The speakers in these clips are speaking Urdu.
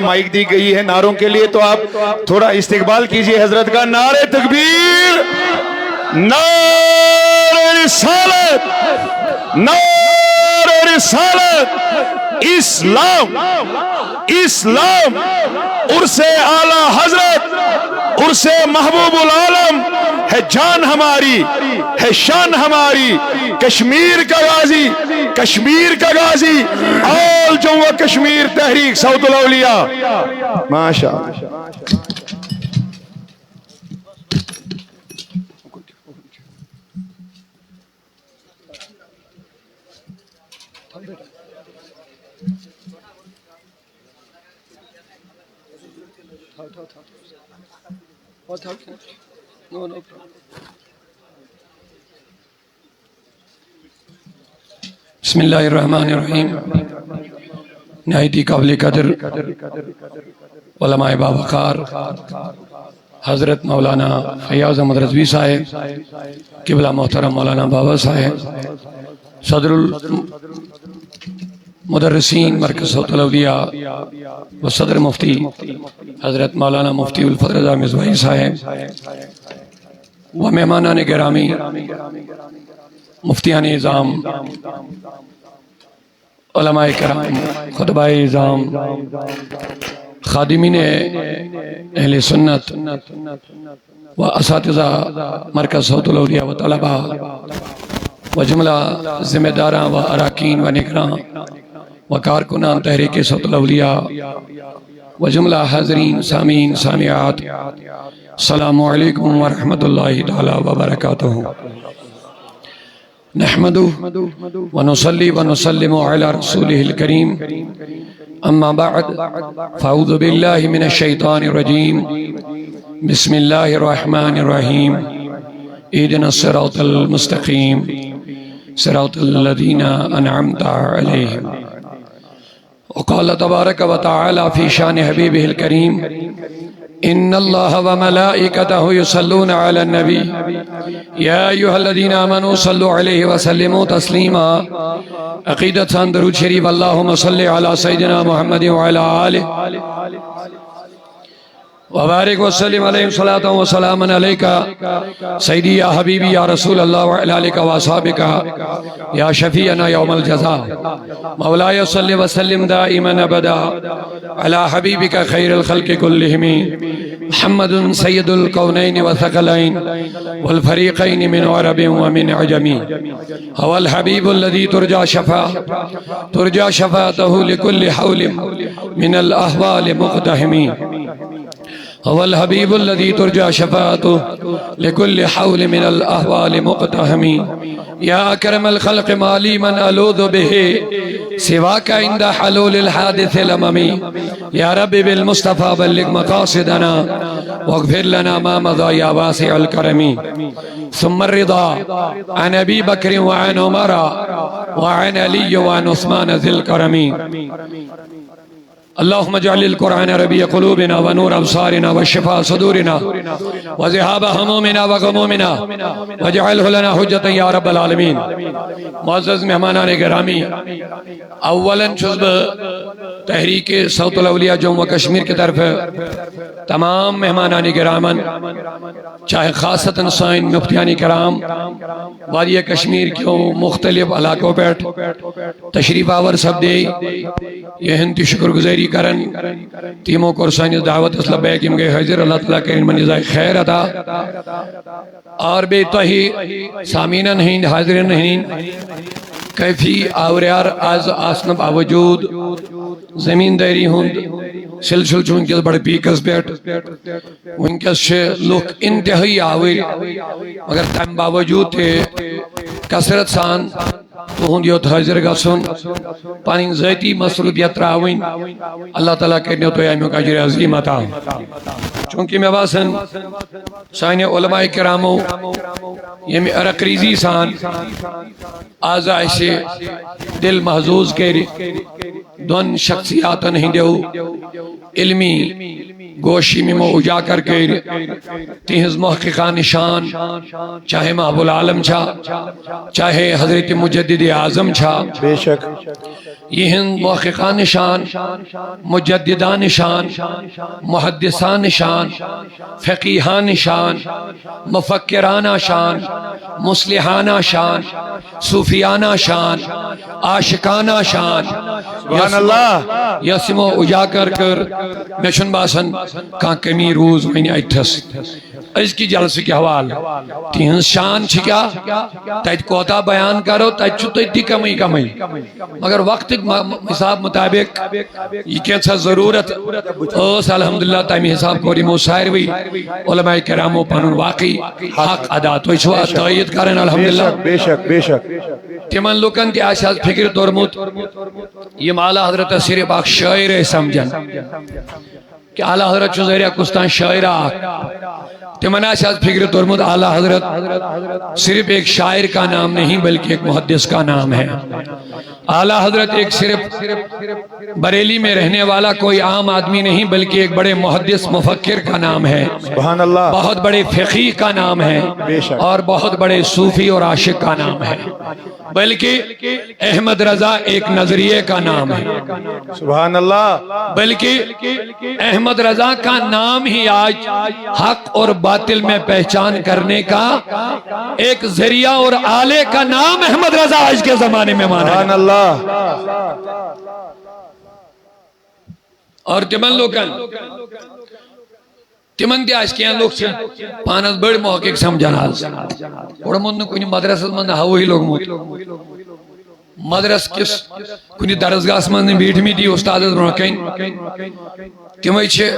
مائک دی گئی ہے نعروں کے لیے، تو آپ تھوڑا استقبال کیجئے حضرت کا۔ نعرہ تکبیر، نعرہ رسالت، نعرہ رسالت، اسلام، اسلام، عرص اعلی حضرت، عرص محبوب العالم ہے جان ہماری، ہے شان ہماری، کشمیر کا غازی، کشمیر کا غازی، آل جموں و کشمیر تحریک صوت الاولیاء۔ ماشاء اللہ۔ بسم اللہ الرحمن الرحیم۔ نہایت قابل قدر علماء باوقار حضرت مولانا فیاض احمد رضوی صاحب، قبلہ محترم مولانا بابا صاحب، صدر المدرسین مرکز صوت الاولیاء و صدر مفتی حضرت مولانا مفتی الفضل رضا مصباحی صاحب، و مہمانان گرامی، مفتیان اعظام، علماء کرام، خطبہ اعظام، خادمین اہل سنت و اساتذہ مرکز صوت الاولیاء و طلباء و جملہ ذمہ داراں و اراکین و نگراں و کارکنان تحریک صوت الاولیاء و جملہ حاضرین سامعین سامعات، السلام علیکم ورحمۃ اللہ تعالی وبرکاتہ۔ نحمده ونصلي ونسلم على رسوله الكريم، اما بعد فاعوذ بالله من الشيطان الرجيم، بسم الله الرحمن الرحيم، اهدنا الصراط المستقيم صراط الذين انعمت عليهم۔ وقال تبارك وتعالى في شان حبيبه الكريم، ان الله وملائكته يصلون على النبي يا ايها الذين امنوا صلوا عليه وسلموا تسليما۔ عقیدت سان درود شریف، اللهم صل على سيدنا محمد وعلى آله وبارک وسلم علیہ صلاۃ و سلام علیکہ سیدی یا حبیبی یا رسول اللہ وعلی آلک و اصحابک یا شفیعنا یوم الجزاء۔ مولاي صل وسلم دائما ابدا علی حبیبک خیر الخلق کلہم، محمد سید الکونین والثقلین والفریقین من عرب ومن عجم، هو الحبیب الذی ترجى شفاعته لكل حول من الاحوال مقتحم، هو الحبیب الذی ترجى شفاعته لكل حول من الاحوال مقتحم، یا اکرم الخلق مالی من الوذ به سواک عند حلول الحادث الامم، یا رب بالمصطفى بلغ مقاصدنا واغفر لنا ما مضى یا واسع الکرم۔ ثم الرضا عن ابی بکر وعن عمر وعن علی وعن عثمان ذی الکرم۔ اللهم اجعل القرآن ربيع قلوبنا ونور أبصارنا وشفاء صدورنا وذهاب همومنا وغمومنا واجعله لنا حجة يا رب العالمين۔ معزز مہمانان گرامی، اولا جزب تحریک صوت الاولیاء جموں و کشمیر کی طرف تمام مہمانان گرامن، چاہے خاصتاً سائن مفتیان کرام وادی کشمیر کے مختلف علاقوں پر تشریف آور سب دے، یہ ہنتی شکر گزاری کرن تیموں کو سانی دعوت اسلام بیکیم گئے حضر اللہ تعالیٰ کرن من جزائے خیر عطا، اور بے توہی سامینہ نہیں حاضر نہیں کیفی آوریار آز آسنب آوجود زمینداری ہند سلسل چونکہ بڑھ پیکس بیٹ ونکس شے لوگ انتہائی آوری، مگر تم باوجود تھے کثرت سان تہند یوت حاضر گژھن پنن ذاتی مصروفیت تراوین، اللہ تعالیٰ کرنو تو امیک اجر عظیم عطا۔ چونکہ میں باسن سانے علماء کرامو یمی ارقریزی سان آزائے سے دل محظوظ کے دون شخصیاتن ہندیو علمی گوشی میں مو اجاگر کے تیز محققان شان چاہے محب العالم چھا چاہے حضرت مجدد اعظم چھا بے شک یہ ہند محققان شان مجددان شان محدثان شان فقیحان شان مفکران شان مصلحان شان صوفیانہ شان عاشقانہ شان سبحان اللہ یسمو اجاگر کر میں شن باسن کان کمی روز وینی ایتھس اس کی جلس کی حوال تین شان چھ کیا تیج کوتا بیان کرو تیج چھو تیج دی کمی کمی مگر وقت حساب مطابق یہ کیسا ضرورت اوس الحمدللہ تیمی حساب کوری موسائر بھی علماء کرامو پانون واقعی حق ادا تو اس وقت تائید کرن الحمدللہ بے شک بے شک تیمان لوکن تی آشاز فکر دورموت یہ مالا حضرت صرف آخ شاعر سمجھن کہ اعلیٰ حضرت چو زہریہ کستان شاعر آخ تیمان آشاز فکر دورموت اعلیٰ حضرت صرف ایک شاعر کا نام نہیں بلکہ ایک محدث کا نام ہے اعلیٰ حضرت ایک صرف بریلی میں رہنے والا کوئی عام آدمی نہیں بلکہ ایک بڑے محدث مفکر کا نام ہے سبحان اللہ بہت بڑے فقیہ کا نام ہے اور بہت بڑے صوفی اور عاشق کا نام ہے بلکہ احمد رضا ایک نظریے کا نام ہے سبحان اللہ بلکہ احمد رضا کا نام ہی آج حق اور باطل میں پہچان کرنے کا ایک ذریعہ اور آلے کا نام احمد رضا آج کے زمانے میں مانا سبحان ہے اللہ اور تمن لوکن تمن دیا اس کے لوگ سے پانس بڑھ محقق سمجھانا اور من کنی مدرسہ من ہوئی لوگ موت مدرس کس کنی درسگاہ من بیٹھ می دی استاد برکین تمہیں چھے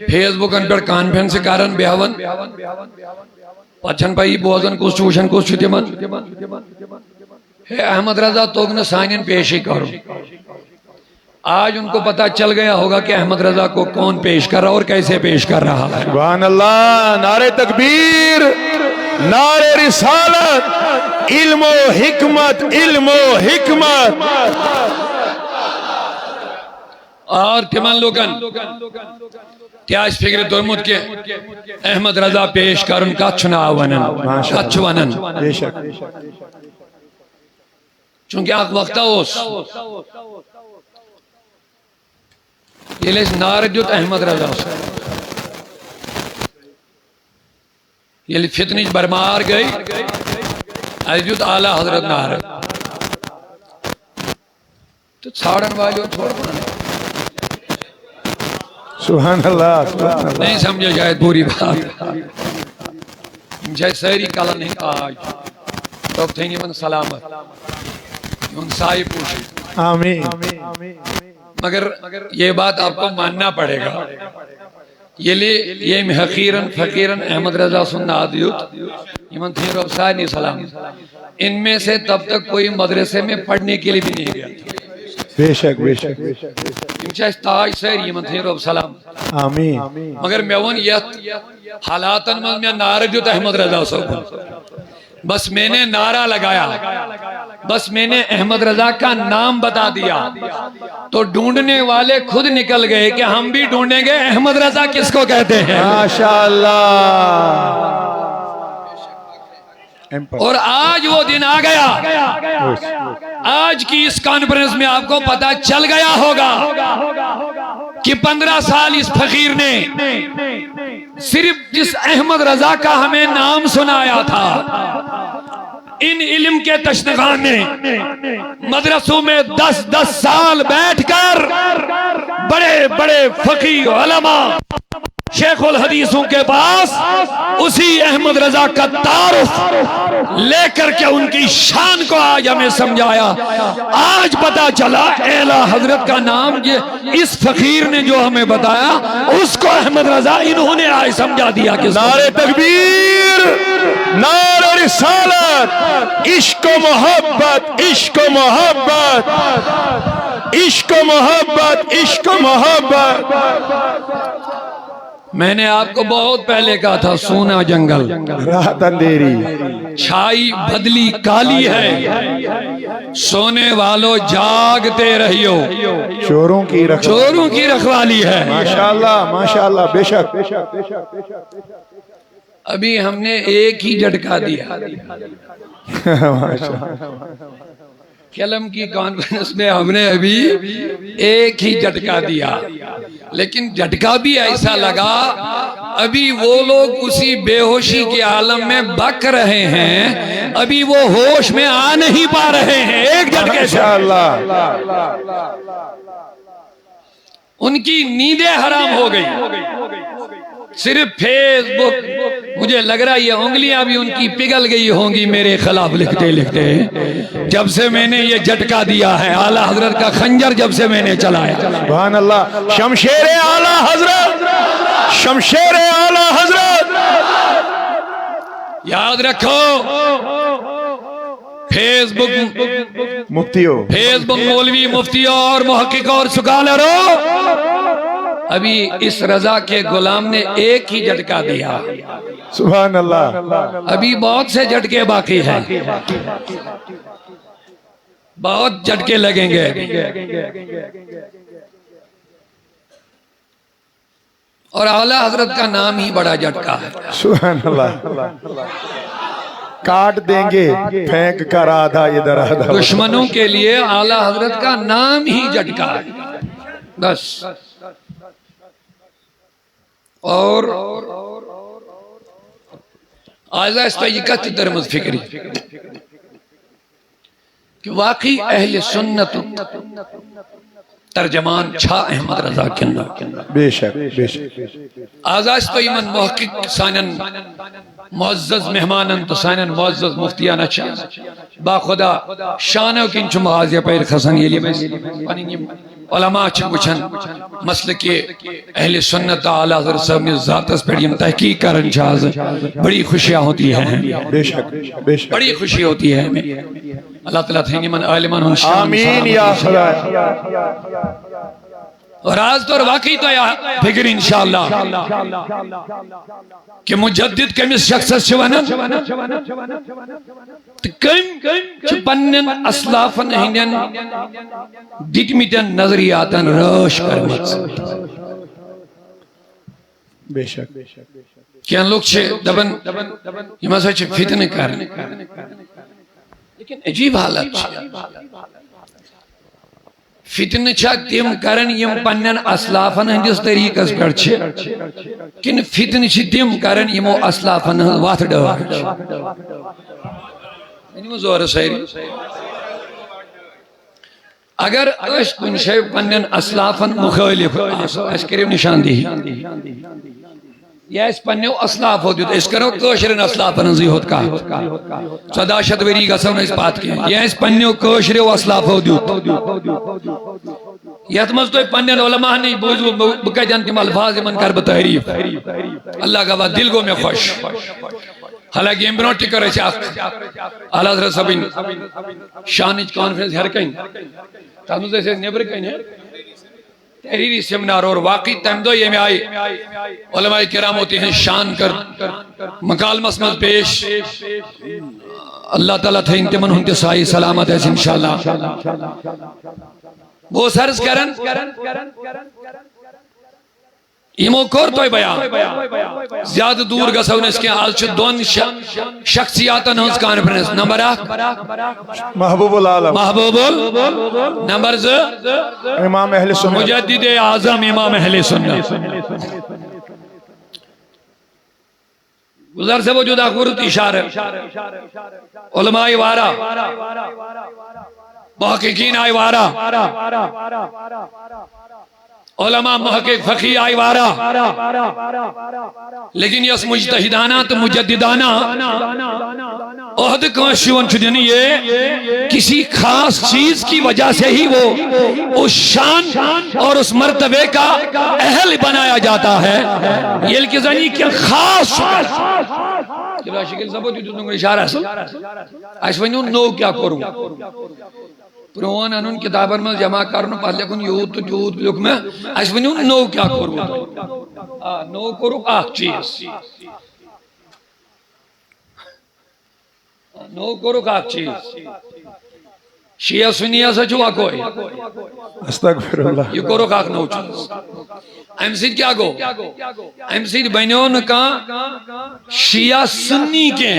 فیس بکن پر کانفرنس کارن بیاون پچھن پائی بوزن کس چوشن کس چھو تمن ہے احمد رضا توگن سائنین پیشی کرو آج ان کو پتہ چل گیا ہوگا کہ احمد رضا کو کون پیش کر رہا اور کیسے پیش کر رہا ہے سبحان اللہ نعرہ تکبیر نعرہ رسالت علم و حکمت علم و حکمت اور تمن لوگن تیاج فکر دورمت کے احمد رضا پیش کرن کچھ ناونن کچھ ونن بے شک چونکہ آگ وقتا ہوس یہ لیس نارجت احمد رضا سے یہ لی فتنیج برمار گئی ایجوت اعلیٰ حضرت نارد تو چھاڑن والیوں چھوڑ پڑھنے سبحان اللہ نہیں سمجھے شاید پوری بات شاید سہری کالا نہیں آج تو اب تھینی من سلامت ان سائی پوچھی آمین مگر یہ بات آپ کو ماننا پڑے گا یہ حقیرن فقیرن احمد رضا سننا آدیوت ایمن تھیر رب سائے نہیں سلام ان میں سے تب تک کوئی مدرسے میں پڑھنے کے لیے بھی نہیں گیا بے شک بے شک انشاء تاج سیر ایمن تھیر رب سلام آمین مگر میں ون یہ حالاتن میں نارجت احمد رضا سب بس میں نے نعرہ لگایا بس میں نے احمد رضا کا نام بتا دیا تو ڈھونڈنے والے خود نکل گئے کہ ہم بھی ڈھونڈیں گے احمد رضا کس کو کہتے ہیں ماشاءاللہ اور آج وہ دن آ گیا آج کی اس کانفرنس میں آپ کو پتا چل گیا ہوگا کہ 15 سال اس فقیر نے صرف جس احمد رضا کا ہمیں نام سنایا تھا ان علم کے تشنگان نے مدرسوں میں 10 سال بیٹھ کر بڑے بڑے فقیہ علماء شیخ الحدیثوں کے پاس اسی احمد رضا کا تعارف لے کر کے ان کی شان کو آج ہمیں سمجھایا آج پتا چلا اعلیٰ حضرت کا نام اس فقیر نے جو ہمیں بتایا اس کو احمد رضا انہوں نے آج سمجھا دیا کہ نعرہ تکبیر نعرہ رسالت عشق و محبت عشق و محبت عشق و محبت عشق و محبت میں نے آپ کو بہت پہلے کہا تھا سونا جنگل رات اندھیری چھائی بدلی کالی ہے، سونے والوں جاگتے رہیو، چوروں کی رکھ چوروں کی رکھوالی ہے۔ ماشاءاللہ بے شک ابھی ہم نے ایک ہی جھٹکا دیا، کلم کی کانفرنس میں ہم نے ابھی ایک ہی جھٹکا دیا، لیکن جھٹکا بھی ایسا لگا ابھی وہ لوگ اسی بے ہوشی کے عالم میں بک رہے ہیں، ابھی وہ ہوش میں آ نہیں پا رہے ہیں ایک جھٹکے سے، ان کی نیندیں حرام ہو گئی۔ صرف فیس بک، مجھے لگ رہا یہ انگلیاں بھی ان کی پگھل گئی ہوں گی میرے خلاف لکھتے لکھتے، جب سے میں نے یہ جھٹکا دیا ہے، اعلیٰ حضرت کا خنجر جب سے میں نے چلایا۔ سبحان اللہ، شمشیر اعلیٰ حضرت، شمشیر اعلیٰ حضرت۔ یاد رکھو فیس بک مفتیوں، فیس بک مولوی مفتیوں اور محقق اور سکالروں، ابھی اس رضا کے غلام نے ایک ہی جھٹکا دیا، سبحان اللہ، ابھی بہت سے جھٹکے باقی ہیں، بہت جھٹکے لگیں گے، اور اعلیٰ حضرت کا نام ہی بڑا جھٹکا ہے۔ سبحان اللہ، کاٹ دیں گے پھینک کر آدھا ادھر آدھا۔ دشمنوں کے لیے اعلیٰ حضرت کا نام ہی جھٹکا ہے بس۔ اور آزائستہ یہ کہتے درمز فکری کہ واقعی اہل سنت ترجمان چھا احمد رضا کندہ، بے شک بے شک۔ آزائستہ ایمن محقق سانن معزز مہمانن تو سانن معزز مفتیان اچھا با خدا شانو کنچو مغازیہ پیر خسن یہ لیے علماء چھن وچھن مسئلہ کے اہل سنت اعلیٰ حضرت صاحب نے ذاتس پر یم تحقیق کرن چاہز، بڑی خوشیاں ہوتی ہیں، بے شک بے شک، بڑی خوشی ہوتی ہے ہمیں۔ اللہ تعالیٰ تھینی من عالمان ہن شان آمین یا خدا۔ اور آج تو واقعی تو یا فکر انشاءاللہ کہ مجدد کمس شخص شوانا کم پنن اسلافن ہندین دٹمیتن نظریاتن رش کرمت، بے شک۔ کیا لوگ چھے دبن یہ مسئلہ چھے فتن کرنے، لیکن عجیب حالت چھے فتن چھا تیم کرن یم پنن اسلافن ہندس طریقس پر چھے، کن فتن چھ تیم کرن یمو اسلافن وات ڈور یعنی زور سیری اگر اس کن شے پنن اسلافن مخالف اس کریم نشان دی یا اس پنیو اسلاف ہو دیو اس کرو کوشرن اسلاف نزی ہوت کا 14 وری گسون اس بات کے یا اس پنیو کوشرو اسلاف ہو دیو یتمز تو پنین علماء نہیں بوزو بکا جانتی الفاظ من کر بتحریف اللہ کا بات دل گو میں خوش حالانکہ امبرون ٹکر ہے چاک اعلیٰ حضرت سبین شانچ کانفرنس ہر کہیں تازمز ایسے نیبر کہیں ہے تحریری سیمنار اور واقعی تمدو یہ میں آئی علماء کرام ہوتی ہیں شان کر مکالمس مز پیش اللہ تعالیٰ تھے انتمن ہنتے سائی سلامت ہے انشاءاللہ وہ سرز کرن ایمو کور توی بیان زیادہ دور گسون اس کے حال چھو دون شخصیاتن ہنس کانفرنس نمبر 1 محبوب العالم، محبوب نمبر 2 امام اہل سنت، مجدد اعظم امام اہل سنت گزر سے وہ جدا قرط اشارہ علماء وارا محققین آئی وارا علماء محقق فقی آئی وارا لیکن یس مجتہدانہ تو مجددانہ عہد کانشیون چھدینی یہ کسی خاص چیز کی وجہ سے ہی وہ اس شان اور اس مرتبے کا اہل بنایا جاتا ہے یہ الکزانی کیا خاص چلو شکل سبو جو تنگو اشارہ ہے اس ونیوں نو کیا کروں پرون ان کتابن من جمع کرن پہ لکھن یوت تو یوت لکھ میں اس ونیو نو کیا کرو نو کرو اخ چیز نو کرو اخ چیز شیعہ سنی ہسا چھو اکوئی استغفر اللہ یہ کرو اخ نو چیز ام سید کیا گو ام سید بنیو نکا شیعہ سنی کے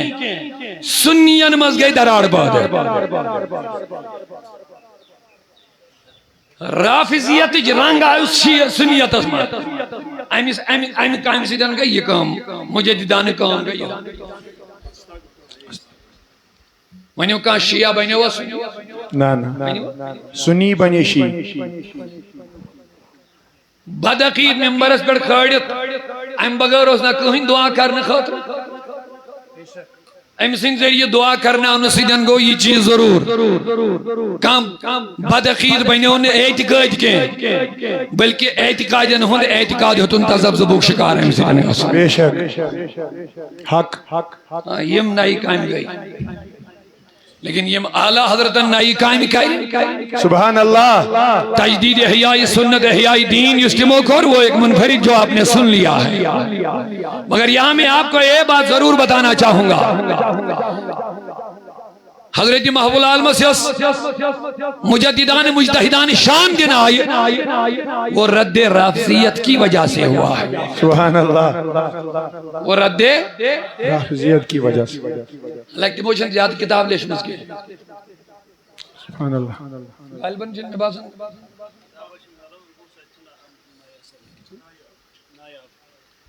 سنین مز گئی درار باد رافضیت رنگ آئے اس سنیت ام سیدن گئی یہ کام مجددان کام گئی ونیو کہاں شیعہ بنیو سنی نا سنی بنی شی بدعقید ممبرس پر کھڑت ام بغیر اس نہ کہیں دعا کرنے خاطر ام سن ذریعے دعا کرنا ان سیدن گو یہ چیز ضرور کم بدعقید بنیو نے اعتقاد کے بلکہ اعتقاد نہ ہوں اعتقاد ہوتن تذبذب شکار ام سیدن بے شک حق یم نئی قائم گئی لیکن یہ اعلیٰ حضرت نئی قائم کئی سبحان اللہ تجدید احیاء سنت احیاء دین یستمو کر وہ ایک منفرد جو آپ نے سن لیا ہے مگر یہاں میں آپ کو یہ بات ضرور بتانا چاہوں گا حضرت محب العالم مجددان مجتہدان شام دن آئے وہ رد رافضیت کی وجہ سے ہوا ہے سبحان اللہ وہ رد رافضیت کی وجہ سے لگتی موچن زیادہ کتاب لیش مسکے سبحان اللہ غالباً جن میں باسن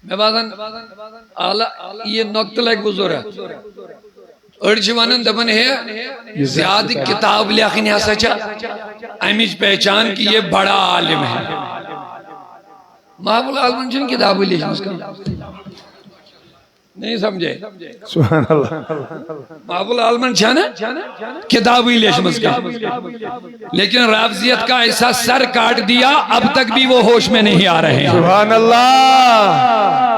میں باسن یہ نقطہ لگ بزر ہے ارجوانن دبن ہے زیادہ کتاب لیکن ایسا چاہ امیج پہچان کی یہ بڑا عالم ہے محب العالم جن کتاب لیکن اس کا نہیں سمجھے سبحان اللہ محب العالم چھانا کتاب لیکن اس کا لیکن رافضیت کا ایسا سر کاٹ دیا اب تک بھی وہ ہوش میں نہیں آ رہے ہیں سبحان اللہ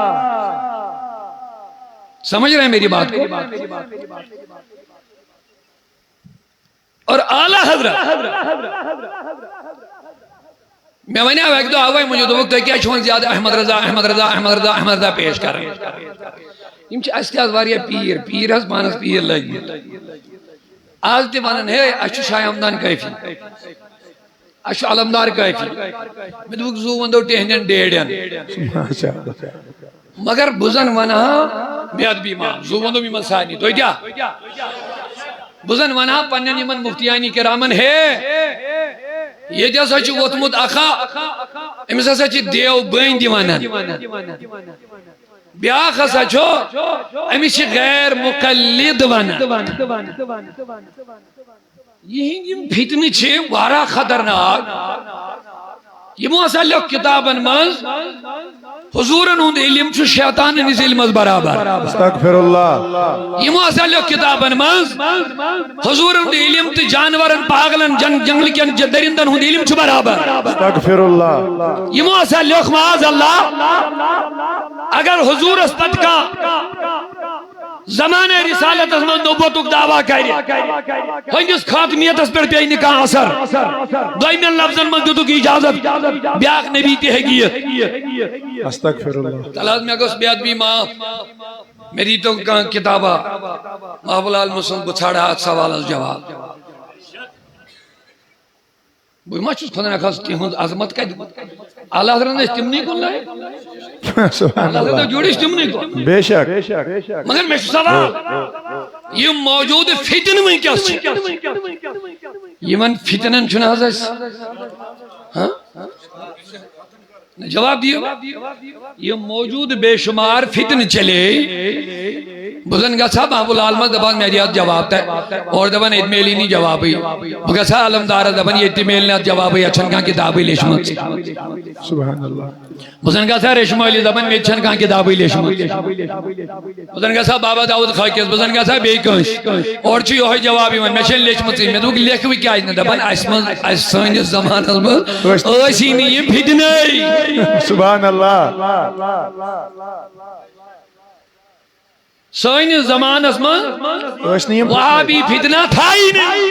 سمجھ رہے ہیں میری بات کو اور اعلیٰ حضرت میں ونیا ایک دو آوائی مجھے دو وقت ہے کیا چھوان زیادہ احمد رضا پیش کر رہے ہیں یہ چھے اس کے آز واریا پیر ہز پانس پیر لگی آج تی مانن ہے اشو شاہ حمدان کیفی اشو علمدار کیفی میں دو زو وندو ٹہنین ڈیڑین مگر بزن ونہا بیاد بیمان زو وندو بیمان سانی تو کیا بزن ونہا پنن یمن مفتیانی کرامن ہے یہ جیسا چھو وطمد اخا امسا سا چھ دیو بین دیوانن بیاخ سا چھو امیش غیر مقلد ونن یہ فتنی چھے وارا خطرناک یہ موسیٰ لوگ کتابن مز حضورن ہند علم چھو شیطان نز علم برابر استغفر اللہ یہ موسیٰ لوگ کتابن مز حضورن ہند علم تی جانورن پاگلن جنگل کین درندن ہند علم چھو برابر استغفر اللہ یہ موسیٰ لوگ معاذ اللہ اگر حضور اسپت کا زمانہ رسالت اس میں نبوتک دعویٰ کری ہنگس خاتمیت اس پر پیئی نکاح اثر دوئیمین لفظن مجددو کی اجازت بیاق نبی تی حقیت استغفر اللہ تلاز میں اگر بیاد بھی ماں میری تو کتابہ محب العالم بچھاڑا ہاتھ سوال از جواب بوئی ماں چوز خودنے خاص کی ہوں عظمت کا اللہ حضرت نے استمنی کن لائے اللہ حضرت نے جوڑی استمنی کن بے شک مگر میں سوال یہ موجود فتن میں کیا سے یہ من فتنن چنا حضرت جواب دیو یہ موجود بے شمار فتن چلے بزن گا صاحب محب العالمہ دبان میریات جواب تا ہے اور دبان اتمیلی نہیں جواب ہی بگا صاحب علمدار دبان یہ اتمیل نے جواب ہی اچھن کہاں کتابی لیشمت سبحان اللہ بزن گا صاحب رشمہ علی دبان میں اچھن کہاں کتابی لیشمت بزن گا صاحب بابا داود خاکیس بزن گا صاحب بیکنش اور چی ہوئی جوابی من میں چن لیشمت سی میں تو لیکھ بھی کیا ہے دبان اسمانی زمان ازمت ایسی نہیں فتنی سبحان اللہ سوئن زمان اسمان وہاں بھی فتنہ تھا ہی نہیں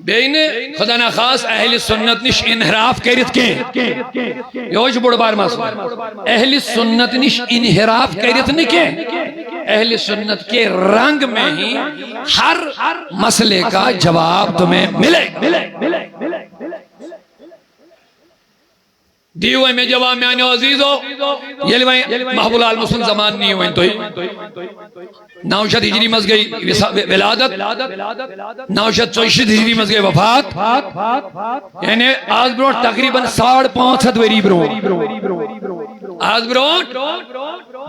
بین خدا نخواست اہل سنت نش انحراف کرت کی یہ بڑ بار مسئلہ اہل سنت نش انحراف کرت نکی اہل سنت کے رنگ میں ہی ہر مسئلے کا جواب تمہیں ملے دیو میں جواب میں آنے عزیزو یہ محبوب العالمسن زمان نہیں ہوئے تو 900 ہجری مز گئی ولادت 964 ہجری مز گئی وفات یعنی آج بروٹ تقریباً 550 وری بروٹ آج بروٹ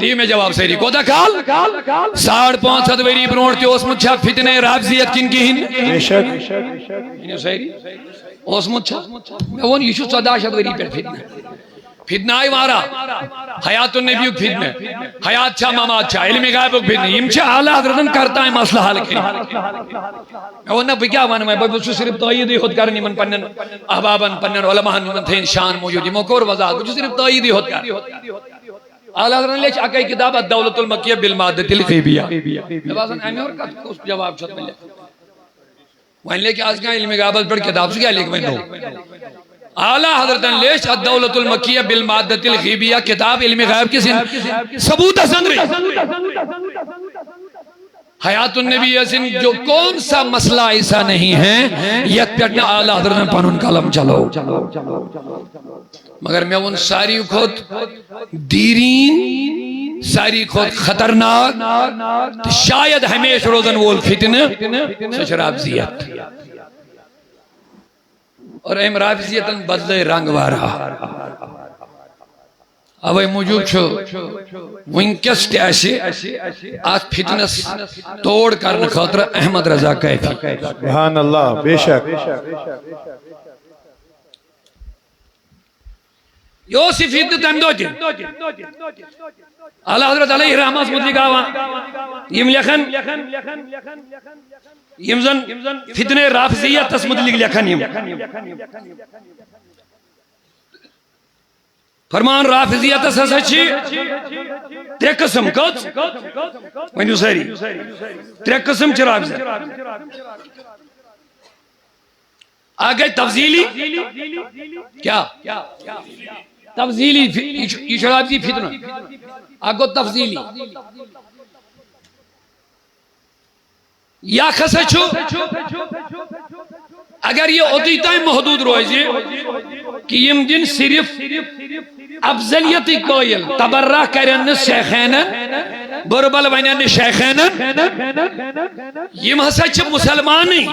دیو میں جواب سہری کو دا کال 550 وری بروٹ تی اس مجھا فتنے رافضیت کن کی ہن بے شک اس مجھا میں وہ یہ 14 وری پر فتنہ آئی مارا حیات النبی فتنہ حیات چھا مامات چھا علم غائب فتنہ یم چھا اعلیٰ حضرتن کرتا ہے مسئلہ حل کے میں وہ نہ بکیا مانا میں بچو صرف تائیدی خود کرنی من پنن احبابن پنن علماء من تھے شان موجودی موکور وضاحت بچو صرف تائیدی خود کرنی اعلیٰ حضرت نے لیچ اکائی کتاب الدولت المکیہ بالمادت الغیبیہ میں بازن اہمی اور کس جواب چھت ملے وہاں لے کے آج کہاں علم غائبت پر کتاب سے کیا لے کے میں دو اعلیٰ حضرت لیش الدولت المکیہ بالمادت الغیبیہ کتاب علم غیب کی ثبوت حسن رہی حیات النبی حسن جو کون سا مسئلہ ایسا نہیں ہے یک پیٹنا اعلیٰ حضرت نے پانون کلم چلو مگر میں ان ساری خود دیرین ساری خود خطرناک شاید ہمیش روزن وول فتنہ سشراب زیت اور ایم رافضیتن بدلے رنگ وارا اوے موجود چھو ونکس تے ایسے آج فتنس توڑ کرنے خاطر احمد رضا کیفی سبحان اللہ بے شک یو سی فتنہ تم دو جن اللہ حضرت علیہ رحمہ مدلی گاوا یم لکھن یمزن فتنہ رافضیت تسمد لکھن یم فرمان رافضیت سچی ترے قسم کت ونیو ساری ترے قسم چھ رافضیت آگئی تفضیلی کیا تفضیلی یہ شرابی فتنہ آگو تفضیلی یا خسے چھو اگر یہ اتیتا محدود روزی کہ یم دن صرف افضلیتی قائل تبرہ کرن شیخین بربل ونین شیخین یم ہسا چھ مسلمانی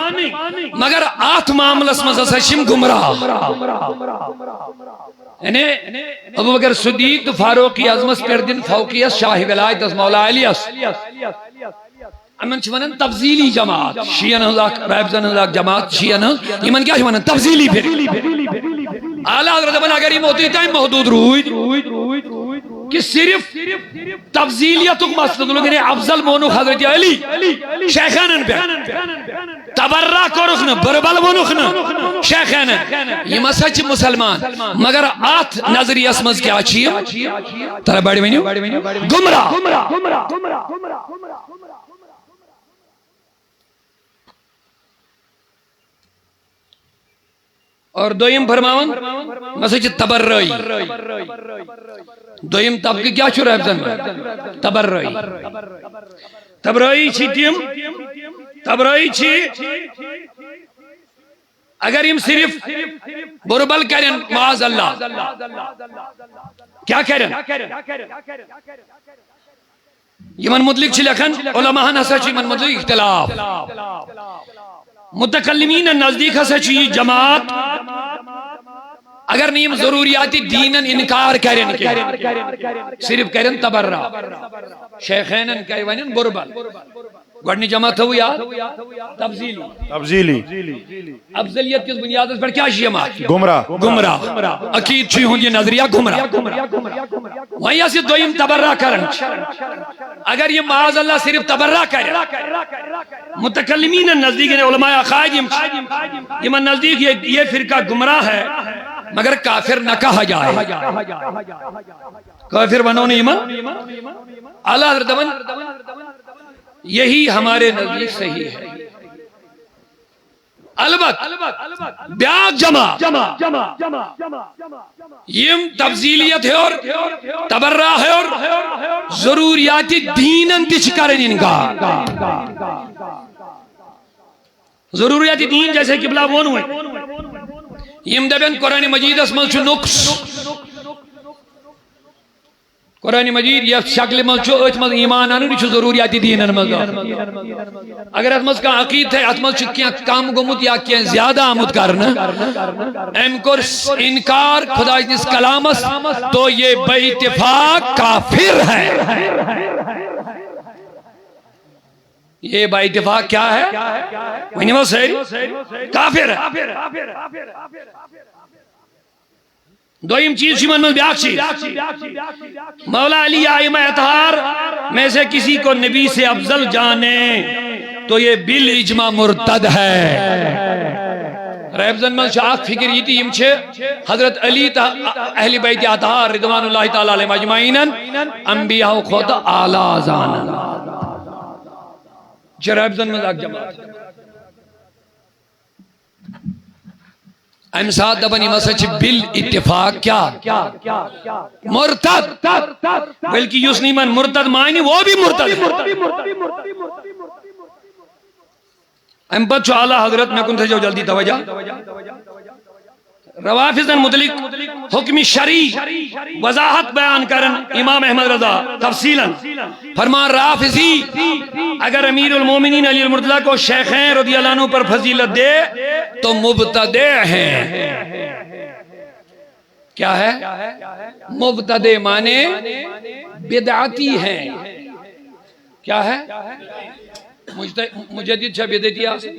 مگر آت معاملس مز ہسا چھ گمراہ یعنی ابو بکر صدیق فاروقی عظمت پر دن فوقیت شاہ ولایت از مولا علیس امن چھوانن تفضیلی جماعت شیعن ہزاک رائبزن ہزاک جماعت شیعن ہزاک امن کیا چھوانن تفضیلی پھر اعلیٰ حضرت بن اگر یہ ہوتی تھا محدود روید کہ صرف تفضیلیت مسئلہ لوگ نے افضل مونو حضرت علی شیخانن پہ تبرہ کو رکھنا بربل مونو خنا شیخانن یہ مسئلہ مسلمان مگر آت نظری اسمز کیا چیئے ترہ بڑی بینیو گمراہ اور دویم فرماون مسجد تبرئی دویم طبقی کیا چھو رہا ہے تبرئی تبرئی چھی تیم تبرئی چھی اگر یم صرف بربل کریں معاذ اللہ کیا کریں یمن مدلک چھی لکھن علماء نسا چھی من مدلک اختلاف متکلمین نزدیک ہسا چھی جماعت اگر نیم ضروریاتی دینن انکار کریں صرف کریں تبرہ شیخینن کہوانن بربل گوڑنی جماعت ہو یاد تفضیلی افضلیت کس بنیاد پر کیا جماعت گمراہ اکید چھوئی ہوں یہ نظریہ گمراہ وہیں سے دویم تبرہ کرن اگر یہ معاذ اللہ صرف تبرہ کریں متکلمین نزدیک علماء عقائد یہ من نزدیک یہ فرقہ گمراہ ہے مگر کافر نہ کہا جائے کافر بنو نہیں ایمان اعلیٰ حضرت یہی ہمارے نزدیک صحیح ہے البت بیاک جمع یم تفضیلیت ہے اور تبرہ ہے اور ضروریات دینن تچ کرن انکار ضروریات دین جیسے قبلہ وون ہوئے یم دبن قرآن مجید اس ملچو نقص قرآن مجید یہ شکل ملچو ایت مل ایمان آنو نیچو ضروریات دین مل اگر ات مل کا عقید ہے ات مل کیا کام گمت یا کیا زیادہ آمد کرنا ام کر انکار خدا اس کلامس تو یہ بے اتفاق کافر ہے یہ با اتفاق کیا ہے وہی وہ صحیح کافر ہے دویم چیز شمن میں بیاک چیز مولا علی آئمہ اطہار میں سے کسی کو نبی سے افضل جانے تو یہ بالاجماع مرتد ہے ریبزن من شاک فکر یہ تھی چھے حضرت علی اہل بیت اطہار رضوان اللہ تعالی علیہ مجمعین انبیاء خود اعلیٰ زانن جرائبزن میں لاک جماعت امساد دبنی مسجد بالاتفاق کیا مرتد بلکہ یوس نیمن مرتد معنی وہ بھی مرتد ام بچو اعلیٰ حضرت میں کن تھے جو جلدی توجہ روافظن متعلق حکم شرعی وضاحت بیان کرن امام احمد رضا تفصیلاً فرمان رافضی اگر امیر المومنین علی المرتضی کو شیخین رضی اللہ عنہ پر فضیلت دے تو مبتدع ہیں کیا ہے مبتدع مانے بدعتی ہیں کیا ہے مجدد چھا بدعتی آسن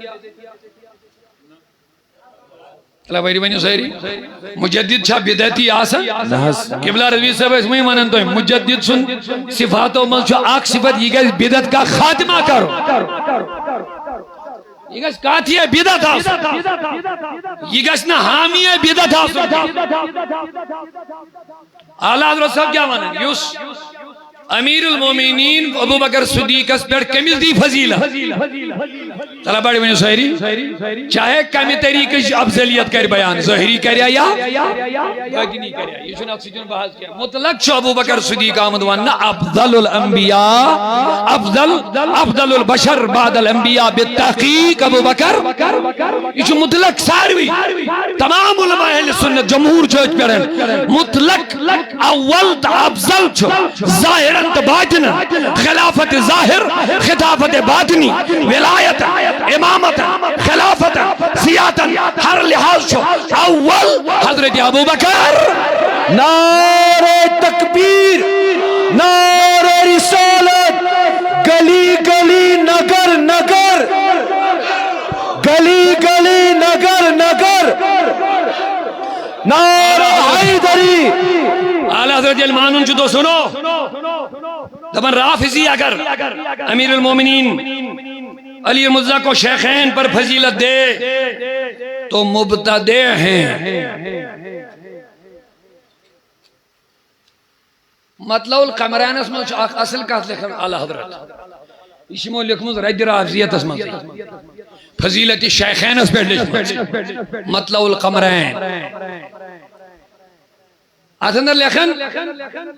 اللہ بھائی بنیو سہری مجدد چھا بدعتی آسن قبلہ رضوی صاحب اس میں مانن تو ہے مجدد سن صفاتوں میں چھو آگ صفت یہ گئے بدعت کا خاتمہ کرو یہ گئے کاتی ہے بدعت آسن یہ گئے نا حامی ہے بدعت آسن اعلیٰ حضرت صاحب کیا مانن یوس امیر المومنین ابو بکر صدیق اس پر کمیل دی فضیلہ طلب بڑی بنی سہری چاہے کمی طریقے افضلیت کر بیان ظاہری کریا یا باطنی کریا یہ شنہ اکسیجن بحث کیا مطلق چھو ابو بکر صدیق آمد وانا افضل الانبیاء افضل البشر بعد الانبیاء بالتحقیق ابو بکر یہ چھو مطلق ساروی تمام علماء اہل سنت جمہور چھوچ پرن مطلق اول تا افضل چھو ظاہر انت باطن خلافت ظاہر خطافت باطنی ولایت امامت خلافت سیاتا ہر لحاظ چھو اول حضرت ابو بکر نعرہ تکبیر نعرہ رسالت گلی گلی نگر نگر گلی گلی نگر نگر نعرہ حیدری اعلیٰ حضرت المانون چھو تو سنو دبن رافضی اگر امیر المومنین علی المرتضی کو شیخین پر فضیلت دے تو مبتدع ہیں مطلب القمرین اس میں اصل کا لکھن اعلیٰ حضرت اسمو لکھمز رد رافضیت اس میں فضیلت شیخین اس پر لکھمز مطلب القمرین اتندر لکھن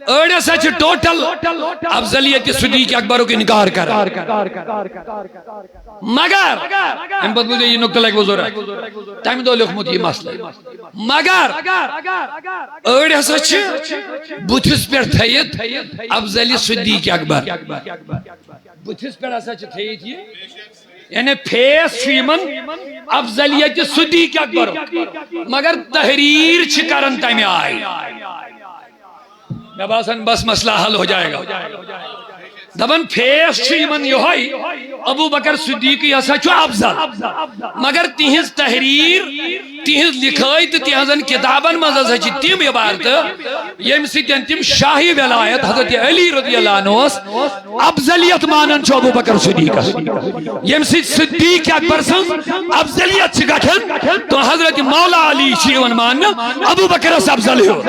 اڑے سچ ٹوٹل افضلیت صدیق اکبروں کی انکار کر مگر ہم بات مجھے یہ نکتہ لگ بزور ہے تاہم دو لکھمت یہ مسئلہ مگر اڑے سچ بوتھس پر تھیت افضلی صدیق اکبر بوتھس پر سچ تھیت یہ یعنی فیس شیمن افضلیت صدیق اکبر مگر تحریر چکرن تیمی آئی نباسن بس مسئلہ حل ہو جائے گا دبن فیس شیمن یوہائی ابو بکر صدیقی ایسا چھو افضل مگر تیہز تحریر تیہز لکھائی تیہزن کتابن مزا چی تیم عبارت یم سی تیم شاہی ولایت حضرت علی رضی اللہ عنہ افضلیت مانن چھو ابو بکر صدیق یم سی صدیق اکبر سن افضلیت چی گٹھن تو حضرت مولا علی شیون مانن ابو بکر اس افضل ہو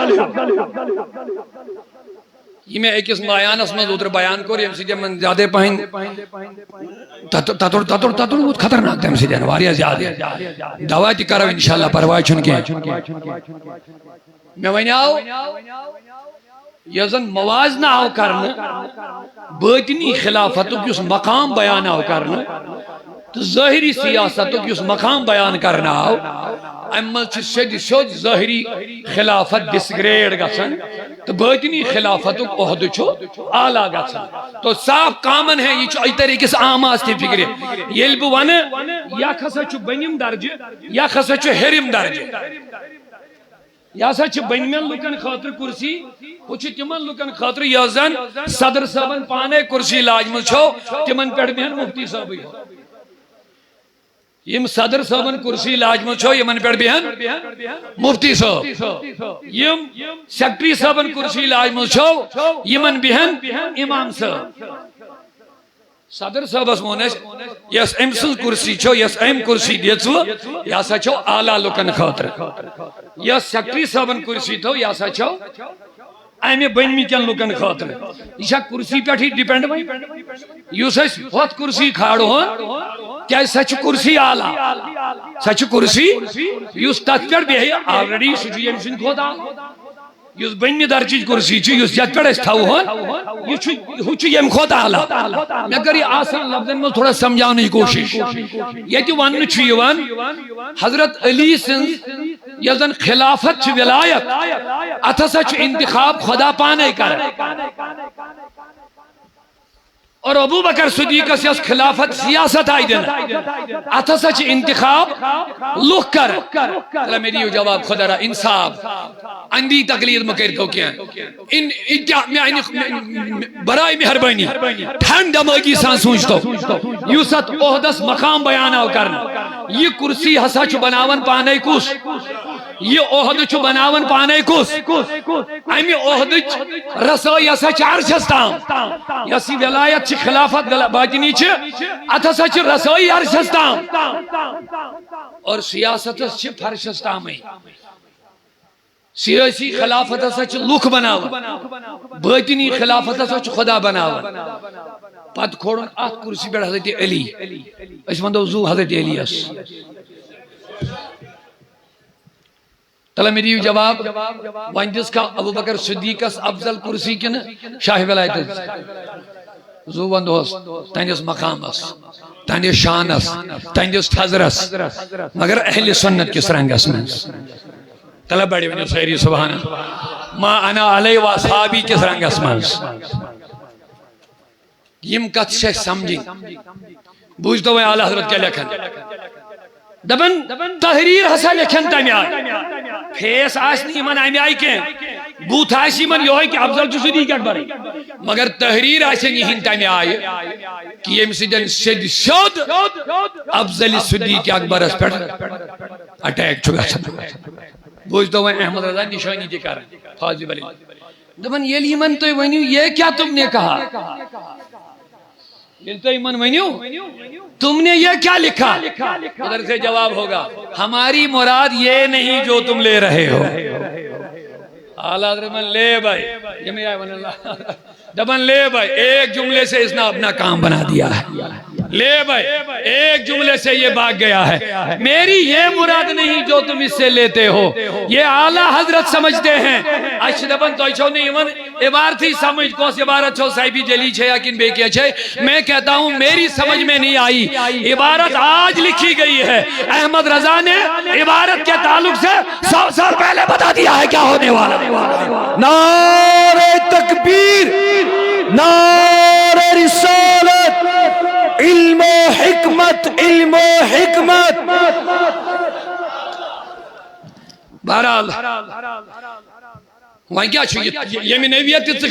یہ میں ایک اس بیانس من اوتر بیان کور یم سیدے من زیادہ پہن تطر وہ خطرناک تم سیدے واریہ زیادہ دعویٰ تی کرو انشاءاللہ پرواہ چھن کے میں ونیاو یزن موازنہ آو کرنا باطنی خلافتک یس مقام بیان آو کرنا تو ظاہری سیاستک یس مقام بیان کرنا آو امل چھ شد ظاہری خلافت ڈسگریڈ گسن تو باطنی خلافتک عہد چھو اعلیٰ گسن تو صاف کامن ہے یہ چھ طریقے سے عام آستی فکر یل بو ون یا خسا چھ بنیم درجہ یا خسا چھ ہرم درجہ یا سا چھ بنیمن لکن خاطر کرسی کچھ تمن لکن خاطر یازن صدر صاحبن پانے کرسی لاجم چھو تمن پیڑ بہن مفتی صاحب ہو یم صدر صاحبن کرسی لاجم چھو یمن پیڑ بہن مفتی صاحب یم سیکٹری صاحبن کرسی لاجم چھو یمن بہن امام صاحب صدر صاحب اس مونش یس امسل کرسی چھو یس ام کرسی دیتو یا سا چھو اعلیٰ لکن خاطر یس سیکٹری صاحبن کرسی تو یا سا چھو ایمی بنمی کن لکن خاطر یہ کرسی پیٹھی ڈیپینڈ بائی یوس اس بہت کرسی کھاڑو ہوں کیا سچ کرسی آلہ سچ کرسی یوس تک پر بھی ہے آلریڈی سجی امسن کھودا یوس بنمی درچیج کرسی چی یوس جت پر اس تھاو ہوں یہ چی یم کھودا آلہ میں اگر یہ آسان لفظن میں تھوڑا سمجھانے کی کوشش یہ تی ون چی ون حضرت علی سن یلدن خلافت چی ولایت اتھا چی انتخاب خدا پانے کر اور ابو بکر صدیق سے اس خلافت سیاست آئی دینا اتھا سچ انتخاب لکھ کر تلا میری جواب خدا رہا انصاف اندی تقلید مکر تو کیا برائے مہربانی ٹھنڈ دماغی سان سوچتا یوسط عہدس مقام بیاناو کرنا یہ کرسی حسا چو بناون پانے کس یہ عہد چو بناون پانے کس امی عہد رسائی ایسا چارشستان یسی ولایت چی خلافت باطنی چی اتھا چی رسائی عرشستان اور سیاست چی فرشستان میں سیاسی خلافت سے چھ لکھ بناون باطنی خلافت سے چھ خدا بناون پت کھوڑن آت کرسی پر حضرت علی اس مندو زو حضرت علی اس تلا میری جواب وانجس کا ابو بکر صدیق اس افضل کرسی کن شاہ ولایت زو وندو اس تینجس مقام اس تینجس شان اس تینجس تھزر اس مگر اہل سنت کس رنگ اس میں تلا بڑی ونی سیری سبحان ما انا علی و اصحابی کس رنگ اس میں یم کت سے سمجھی بوجھتا ہوئے اعلیٰ حضرت کیا لکھن دبن تحریر حسا لکھن تامی آئی پھیس آسنی من آمی آئی کے بوت آسی من یہ ہوئی کہ افضل جو صدیق اکبر مگر تحریر آسنی ہی تامی آئی کہ یہ مسجد شد افضل صدیق اکبر اس پر اٹیک چکا سکتا بوجھتا ہوئے احمد رضا نشانی دکھا رہا فاضی بلی دبن یہ لیمن تو ونیو یہ کیا تم نے کہا تو ایمان ونیو تم نے یہ کیا لکھا ادھر سے جواب ہوگا ہماری مراد یہ نہیں جو تم لے رہے ہو اعلیٰ حضرت من لے بھائی جمعی آئے ون اللہ دبن لے بھائی ایک جملے سے اس نے اپنا کام بنا دیا ہے لے بھائی ایک جملے سے یہ بھاگ گیا ہے میری یہ مراد نہیں جو تم اس سے لیتے ہو یہ اعلیٰ حضرت سمجھتے ہیں اشدبن تو چھو نہیں من عبارتی سمجھ کون سی عبارت چھو صاحبی جلی چھے یا کن بے کیا چھے میں کہتا ہوں میری سمجھ میں نہیں آئی عبارت آج لکھی گئی ہے احمد رضا نے عبارت کے تعلق سے 100 سال پہلے بتا دیا ہے کیا ہونے والا نعرہ تکبیر نعرہ رسالت علم و حکمت علم و حکمت بہرحال وہاں کیا چھو یمی نبیت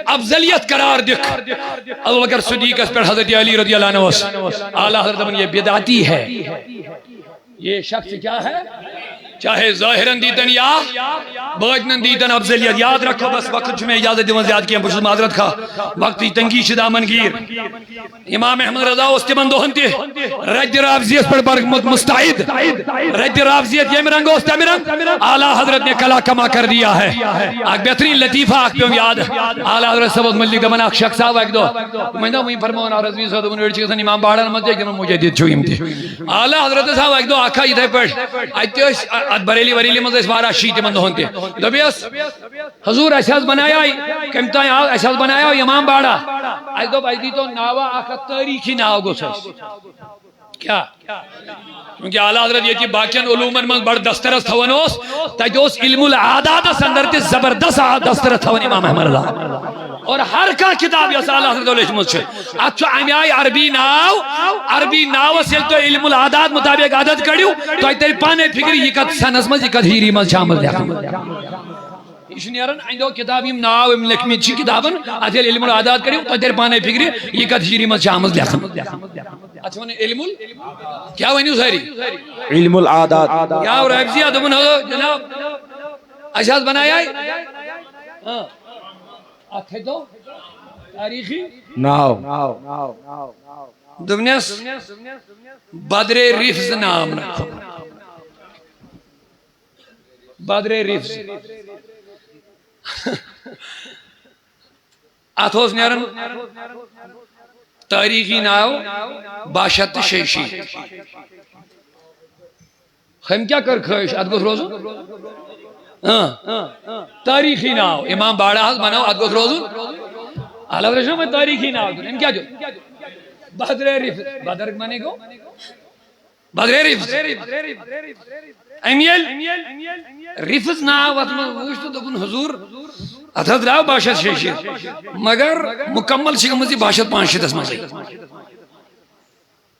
افضلیت قرار دکھ ابو بکر صدیق اس پر حضرت علی رضی اللہ عنہ اعلیٰ حضرت من یہ بدعتی ہے یہ شخص کیا ہے چاہے ظاہراً دیتن یا باطناً دیتن افضلیت. یاد رکھو بس وقت میں اجازت دیون زیاد کیا بشت معذرت کھا وقت تنگی شدہ منگیر. امام احمد رضا اس تمن دہن تہ رد رافضیت پر برگمت مستعد. رد رافضیت یہ رنگ اس تمہ رنگ اعلیٰ حضرت نے کلا کما کر دیا ہے. ایک بہترین لطیفہ اخ پیوم یاد اعلیٰ حضرت صبح ملک دمن اخ شخص آو ایک دو میں دو وہیں فرمون اور رضوی صاحب دمن ورچ گژھن امام باڑن مت جن مجدد چھویم تہ اعلیٰ حضرت صاحب ایک دو اکھا یتھے پٲٹھۍ اتہ بریلی وریلی مز وارہ شی تمن دہن تہ دپیس حضور اس بنایا کم تین آو اس بنایا امام باڑا اس دو اس دیتو ناوا اخ تاریخی ناو گوس کیا کیونکہ اعلیٰ حضرت یہ باقین علومن من بڑ دسترس تھون اس تاکہ اس علم العادات اندر تے زبردست دسترس تھون امام احمد رضا اور ہر کا کتاب یس اعلیٰ حضرت علیہ السلام اچھو امی آئی عربی ناو سیل تو علم العادات مطابق عادت کریو تو تیری پانے فکر یہ کت سنس مز یہ کت ہیری مز شامل دیکھا یہ نیرن آئندو کتابیم ناو ام لکھمی چی کتابن اتھیل علم العادات کریو تو تیری پانے فکر یہ کت ہیری مز شامل دیکھا اچھا ونی علم کیا ونیو ساری علم العادات کیا اور حفظی آدمون ہو جناب اشیاء بنایا ہے اتھے دو تاریخی ناو دبنیس بدر رفز نام رکھو بدر رفز اتھوس نیرن تاریخی ناو باشت شیشی ہم کیا کر خواہش ادگوث روزو تاریخی ناو امام باڑا حض بناو ادگوث روزو اعلیٰ رشو میں تاریخی ناو دن ان کیا جو بدر رفز بدر مانے گو بدر رفز امیل رفز ناو وشتو دکن حضور اتھا دراو باشت شیشی مگر مکمل شکمزی باشت پانشت اس مزی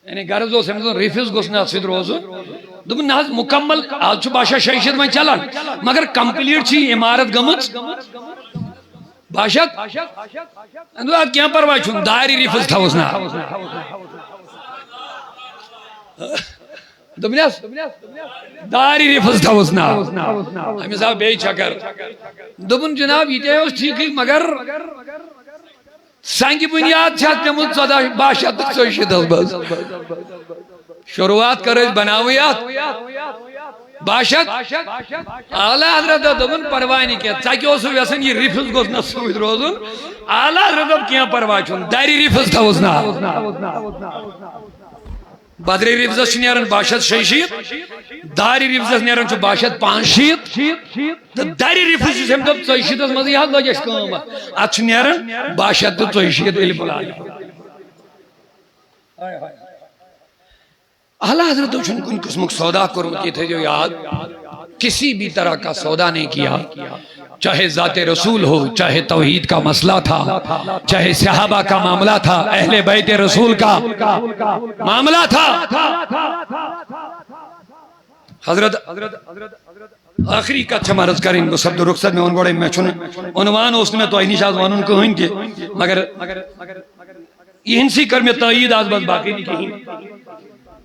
یعنی غرض ہو سمجھو رفز گوسنا سید روزو دبن ناز مکمل آج چو باشت شیشت میں چلن مگر کمپلیٹ چی عمارت گمت باشت اندو آت کیا پروائی چھون دائری رفز تھا اسنا دبنیس دائری رفز تھا اسنا ہمیں صاحب بے چکر دبن جناب یہ اس ٹھیک مگر سنگی بنیاد چھت نمود صدا باشت سوشید بس شروعات کرو اس بناویات باشت اعلیٰ حضرت دبن پروائی نہیں کیا تاکہ اسو ویسن یہ رفز گوز نسوید روزن اعلیٰ حضرت اب کیا پروائی چھون دائری رفز تھا اسنا بدری رفزس نیرن باشت شیشیت داری رفزس نیرن چو باشت پانشیت داری رفزس ہم دب چوشیت اس مزی حد لگش کام اچھ نیرن باشت چوشیت علم العالی اعلیٰ حضرت چون کن قسمک سودا کرمتی تھے جو یاد کسی بھی طرح کا سودا نہیں کیا چاہے ذات رسول ہو چاہے توحید کا مسئلہ تھا چاہے صحابہ کا معاملہ تھا اہل بیت رسول کا معاملہ تھا حضرت آخری کا چھما رض کریں گو سب دو رخصت میں ان گوڑے میں چھنے عنوان اس میں تو اینی شاید وانون کو ہوئیں گے مگر یہ انسی کر میں تائید آز بس باقی نہیں کہیں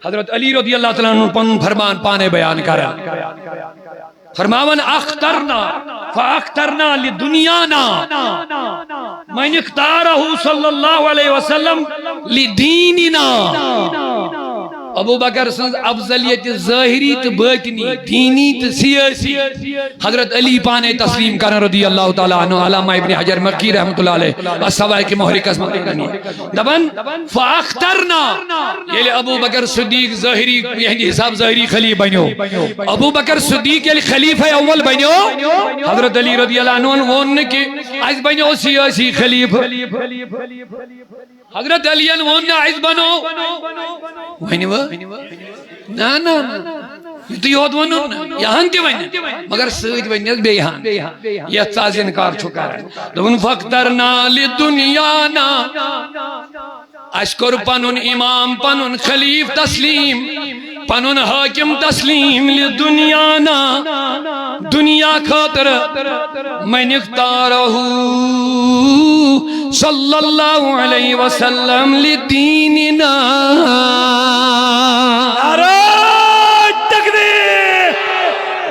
حضرت علی رضی اللہ تعالیٰ عنہ پن فرمان پانے بیان کرا فرماون اخترنا فاخترنا لدنیانا من اختارہ صلی اللہ علیہ وسلم لدیننا ابو بکر سنز افضلیت ظاہری تو باطنی دینی تو سیاسی حضرت علی پانے تسلیم کرنا رضی اللہ تعالیٰ عنہ علامہ ابن حجر مکی رحمت اللہ علیہ السوائی کی محرک اسمت کرنی دبن فاخترنا یہ ابو بکر صدیق ظاہری یعنی حساب ظاہری خلیف بنیو ابو بکر صدیق یعنی خلیفہ اول بنیو حضرت علی رضی اللہ عنہ وہن کی عز بنیو سیاسی خلیف حضرت علی عنہ عز بنو وہنی وہ نا نا یہ تو یہود ونو یہاں تی ونی مگر سوید ونی بے یہاں یہ تاز انکار چھکا رہا دون فاخترنا لدنیانا اشکر پنن امام پنن خلیف تسلیم پنن حاکم تسلیم لدنیانا دنیا خاطر من اختارہو صلی اللہ علیہ وسلم لدیننا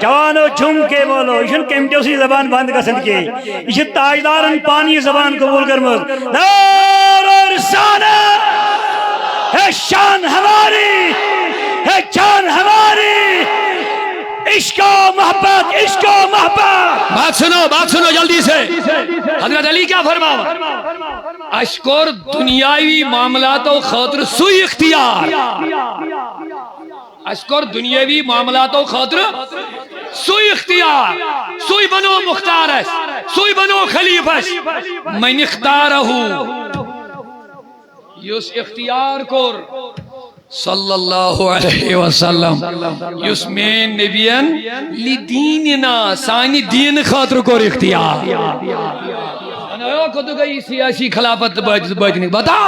جوانو جھوم کے بولو یہ کیمٹیو سی زبان بند گسن کے یہ تاجدارن پانی زبان قبول کرمز نور اور رسالت ہے شان ہماری ہے جان ہماری عشق و محبت عشق و محبت بات سنو جلدی سے حضرت علی کیا فرماوا اشکر دنیاوی معاملات و خاطر سوئی اختیار اشکر دنیاوی معاملات و خاطر سوئی اختیار سوئی بنو مختار ہے سوئی بنو خلیفہ من اختارہو یس اختیار کور صلی اللہ علیہ وسلم یس مین نبیان لدیننا سانی دین خاطر کور اختیار کدو گئی سیاسی خلافت بجنے بتا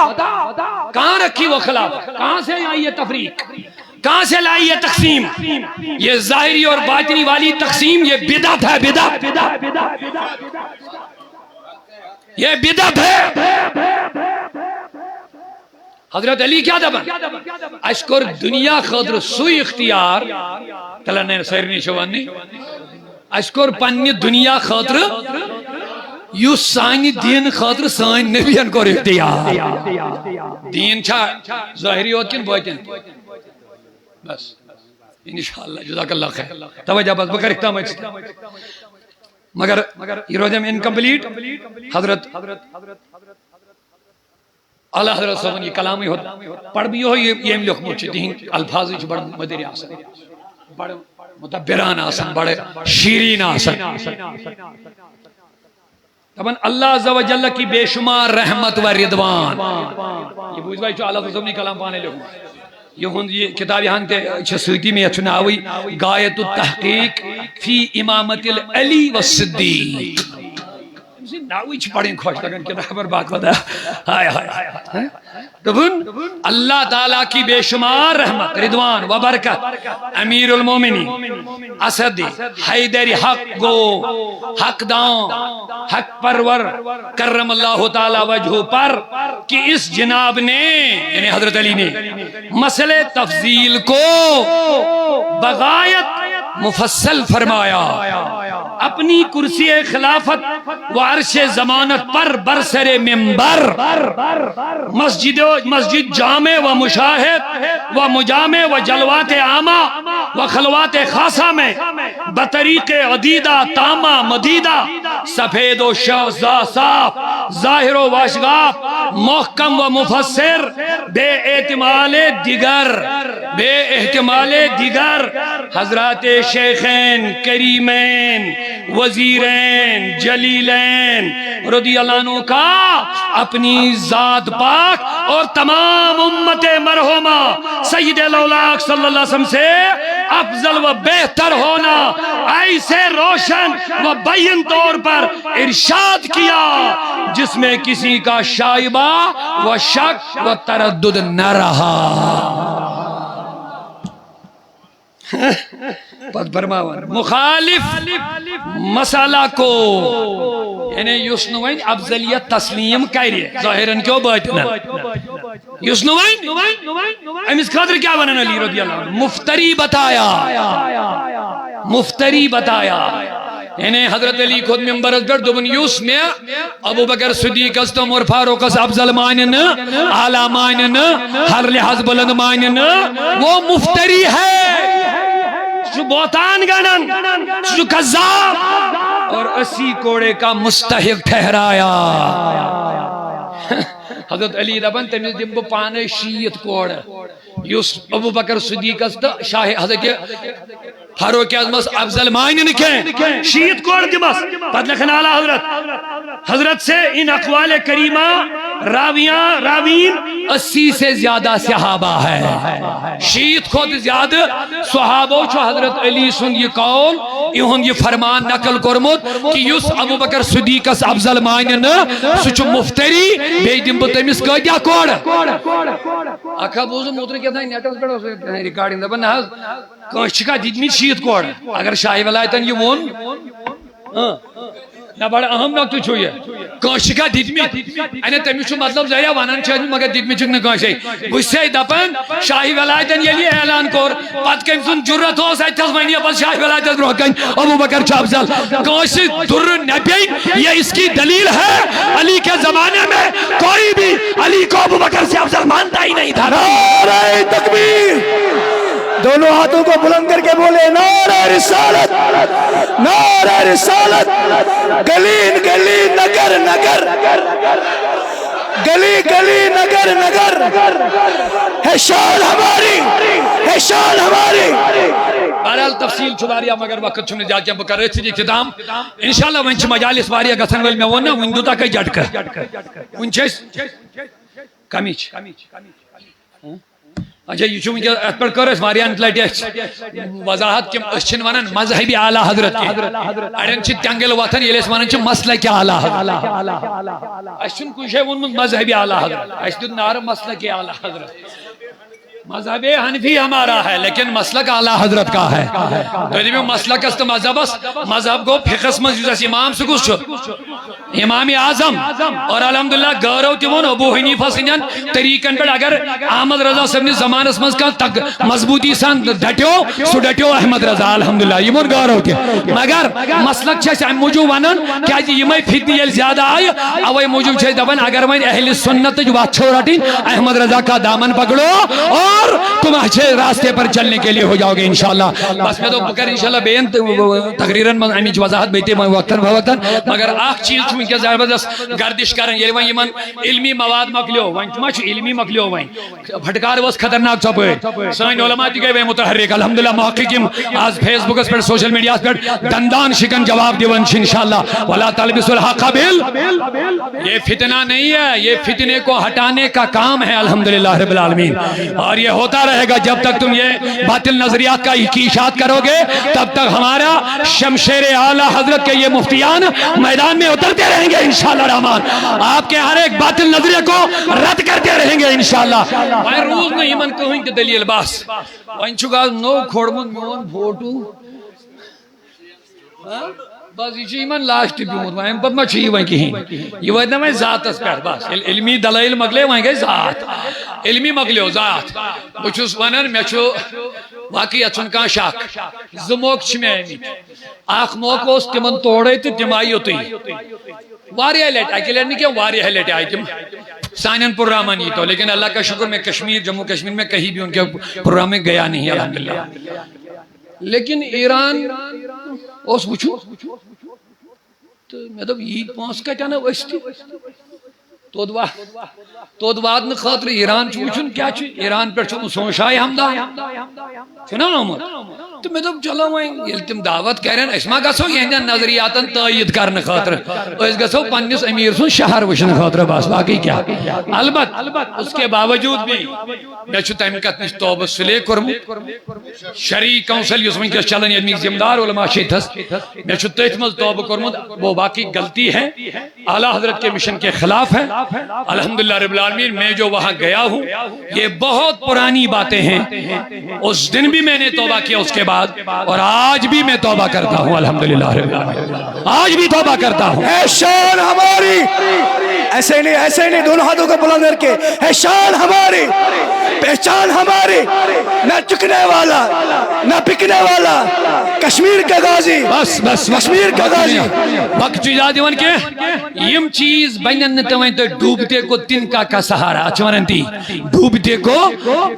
کہاں رکھی وہ خلافت کہاں سے آئی ہے تفریق کہاں سے لائی ہے تقسیم یہ ظاہری اور باطنی والی تقسیم یہ بدعت ہے بدعت یہ بدعت ہے حضرت علی کیا دبن اشکر دنیا خاطر سوئی اختیار تلنے سیرنی شوانی اشکر پنی دنیا خاطر یو سانی دین خاطر سانی نبیان کو اختیار دین چھا ظاہری ہوت کن باطن بس انشاءاللہ جزاک اللہ خیر توجہ بس بکر اختام مگر یہ روزم انکمپلیٹ حضرت اللہ حضرت صاحب یہ کلام ہی ہوتا پڑھ بھی ہو یہ لکھ مجھے دین الفاظ ہی بڑھ مدری آسن بڑھ مدبران آسن بڑھ شیرین آسن طبعا اللہ عز و جل کی بے شمار رحمت و رضوان یہ بوجھ بھائی جو اللہ صاحب نے کلام پانے لکھوں یہ کتاب یہاں تے سویتی میں اچھنا ہوئی غایت التحقیق فی امامت العلی والصدیق ناوی چھ پڑھیں خوش لگن کتاب پر بات بتا ہائے ہائے اللہ تعالیٰ کی بے شمار رحمت رضوان و برکت امیر المومنین اسد حیدر حق گو حق داؤں حق پرور کرم اللہ تعالیٰ وجہ پر کہ اس جناب نے یعنی حضرت علی نے مسئلہ تفضیل کو بغایت مفصل فرمایا اپنی کرسی خلافت و عرش ضمانت پر برسر منبر مسجد جامع و مشاہد و مجامع و جلوات عامہ و خلوات خاصہ میں بطریق عدیدہ تامہ مدیدہ سفید و صاف ظاہر و واشگاف محکم و مفسر بے احتمال دیگر حضرات شیخین کریمین وزیرین جلیلین رضی اللہ عنہ کا اپنی ذات پاک اور تمام امت مرحومہ سید الاولاق صلی اللہ علیہ وسلم سے افضل و بہتر ہونا ایسے روشن و بین طور پر ارشاد کیا جس میں کسی کا شائبہ و شک و تردد نہ رہا مخالف مسئلہ کو یعنی یسنوین افضلیت تسلیم کریے ظاہراً کیوں باطنا یسنوین امیس خاطر کیا بنانا علی رضی اللہ عنہ مفتری بتایا یعنی حضرت علی خود ممبرت پر دوبن یوس میں ابو بکر صدیق استم اور فاروق اس افضل مانن اعلی مانن ہر لحاظ بلند مانن وہ مفتری ہے جو بہتان گنن جو کذاب اور اسی کوڑے کا مستحق ٹھہرایا حضرت علی دبن تمیز دن پانے شیعت کوڑ یوس ابو بکر صدیق است شاہ حضرت فاروق اعظم افضل معنی نکیں شیعت کوڑ دمس پتہ لکھن اعلی حضرت سے ان اقوال کریمہ راوین 80 سے زیادہ صحابہ ہے شیعت خود زیادہ صحابہ چھو حضرت علی سن یہ قول یہ فرمان نقل کرمت کہ یس ابو بکر صدیق اس افضل معنی نا سچ مفتری بے دم بتمس کدیا کوڑ اکھا بوزو موتر کہتا ہے نیٹس پہ ریکارڈنگ دبن نہ کانچ کا دیدمی شیعت کوڑ اگر شاہی ولایتن یہ وون نہ بڑا اہم نقطہ چھو یہ کاشکا دتمی انے تمیش مطلب ذریعہ ونان چھ مگر دتمی چھ نہ کاشے بوسے دپن شاہی ولایتن یلی اعلان کور پت کم سن جرت اوس اتس ونی پس شاہی ولایت برو کن ابو بکر چھ افضل کاش در نبی یہ اس کی دلیل ہے علی کے زمانے میں کوئی بھی علی کو ابو بکر سے افضل مانتا ہی نہیں تھا نعرہ تکبیر دونوں ہاتھوں کو بلند کر کے بولے نعرہ رسالت نعرہ رسالت گلی گلی نگر نگر گلی گلی نگر نگر ہے شان ہماری ہے شان ہماری بہرحال تفصیل چھواریا مگر وقت چھنے جا کے بکر رہے تھی اختتام انشاءاللہ ونچ مجالس واریا گسن ول میں ونا وندو تا کئی جٹ کر ونچس کمیچ اچھا یہ چھو ات پر کرس واریان لٹی وضاحت کہ چھن ونان مذہبی اعلی حضرت کے اڑن چھ تنگل وطن یلس ونان چھ مسلک اعلی حضرت اشن کچھ ون مذہبی اعلی حضرت اس دن نار مسلک اعلی حضرت مذہب حنفی ہمارا ہے لیکن مسلک اعلی حضرت کا ہے تو یہ مسلک است مذہب کو فقہ مجلس امام سکوس امام اعظم اور الحمدللہ گورو تیون ابو حنیفہ سنین طریقن پر اگر احمد رضا صاحب نے زمان اسمز کا تک مضبوطی سان ڈٹیو سو ڈٹیو احمد رضا الحمدللہ یہ من گورو کے مگر مسلک چھے سے موجود ونن کیا جی یہ میں فتنی یل زیادہ آئی اوے موجود چھے دبن اگر میں اہل سنت جو بات چھو رٹی احمد رضا کا دامن پکڑو اور تم اچھے راستے پر چلنے کے لیے ہو جاؤ گے انشاءاللہ بس میں تو بکر انشاءاللہ بین تقریراً من امیج وضاحت بیتے میں وقتاً بھوقتاً مگر آخ چیز چھو ان کے زبردست گردش کریں یہ وہاں یمن علمی مواد مکلیو وہاں چما چھو علمی مکلیو وہاں بھٹکار وز خطرناک چھپے سائن علماء دی گئے وہ متحرک الحمدللہ محققیم آج فیس بکس پر سوشل میڈیا پر دندان شکن جواب دیونش انشاءاللہ وَلَا تَلْبِسُ الْحَقَّ بِالْ یہ فتنہ نہیں ہے یہ فتنے کو ہٹانے کا کام ہے الحمدللہ رب العالمین اور یہ ہوتا رہے گا جب تک تم یہ باطل نظریات کا اشاعت کرو گے تب تک ہمارا شمشیر اعلیٰ حضرت کے یہ مفتیان میدان میں اترتے رہیں گے انشاءاللہ رحمان آپ کے ہر ایک باطل نظریے کو رد کرتے رہیں گے انشاءاللہ میں روز نہیں من کہیں کہ دلیل باس وائن چکا نو کھوڑمن میون بھوٹو بس یہ ایمان لاسٹ بیمود وائن پت ما چھی وائن کہیں یہ وائن میں ذات اس پر بس علمی دلائل مگلے وائن گئے ذات علمی مگلے ذات بچوس ونن میں چھو واقعی اچھن کا شاک زموک چھ میں آمید آخ موک اس تمن توڑے تو تمائی ہوتی واریہ لیٹ آئی کے لیٹ نہیں کیا واریہ لیٹ آئی تم سائنن پروگرام نہیں تو لیکن اللہ کا شکر میں کشمیر جموں کشمیر میں کہیں بھی ان کے پروگرام میں گیا نہیں الحمدللہ لیکن ایران اس وچھو تو میں تو عید پانس کا چانا وشتی تو دواد نے خاطر ایران چوچن کیا چھو ایران پر چھو سونشائی حمدہ چھنا نامت تو میں تو چلا ہوئیں یہ تم دعوت کہہ رہے ہیں اسما گسو یہ نظریاتاً تائید کرنے خاطر اس گسو پنیس امیر سن شہر وشن خاطر باس باقی کیا البت اس کے باوجود بھی میں چھو تحمیقات نش توبہ سلے کرمو شرعی کونسل یسمین کے چلن یدمی زمدار علماء شیطس میں چھو تحمل توبہ کرمو وہ باقی غلطی ہے اعلیٰ حضرت کے مشن کے خلاف ہے الحمدللہ رب العالمین میں جو وہاں گیا ہوں یہ بہت پرانی باتیں ہیں اس دن بھی میں نے توبہ کیا اس کے بعد اور آج بھی میں توبہ کرتا ہوں الحمدللہ رب العالمین آج بھی توبہ کرتا ہوں ہے شان ہماری ایسے نہیں دونوں ہاتھوں کو بلند کر کے ہے شان ہماری پہچان ہماری نہ چکنے والا نہ پکنے والا کشمیر کا غازی بس کشمیر کا غازی وقت چیزا دیون کے یم چیز بینن نتوائن تو ڈوبتے کو تنکا کا سہارا چوننتی ڈوبتے کو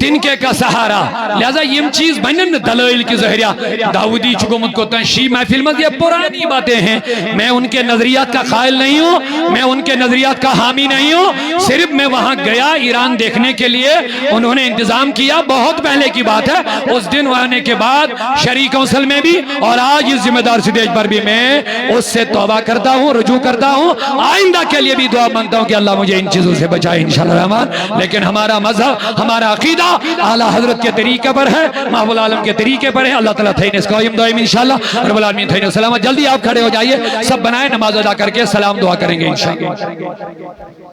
تنکے کا سہارا لہذا یم چیز بینن دلائل کی ظاہریہ داودی چکومت کو تنشی محفل میں یہ پرانی باتیں ہیں میں ان کے نظریات کا قائل نہیں ہوں میں ان کے نظریات کا حامی نہیں ہوں صرف میں وہاں گیا ایران دیکھنے کے لیے انہوں نے انتظام کیا بہت پہلے کی بات ہے اس دن وہاں کے بعد شرعی کونسل میں بھی اور آج اس ذمہ دار سٹیج پر بھی میں اس سے توبہ کرتا ہوں رجوع کرتا ہوں آئندہ کے لیے بھی دعا مانگتا ہوں کہ اللہ مجھے ان چیزوں سے بچائے انشاءاللہ الرحمن لیکن ہمارا مذہب ہمارا عقیدہ اعلیٰ حضرت کے طریقے پر ہے محب العالم کے طریقے پر ہے اللہ تعالیٰ تھین اس قائم دائم انشاءاللہ رب العالمین تھین سلامت جلدی آپ کھڑے ہو جائیے سب بنائیں نماز ادا کر کے سلام دعا کریں گے انشاءاللہ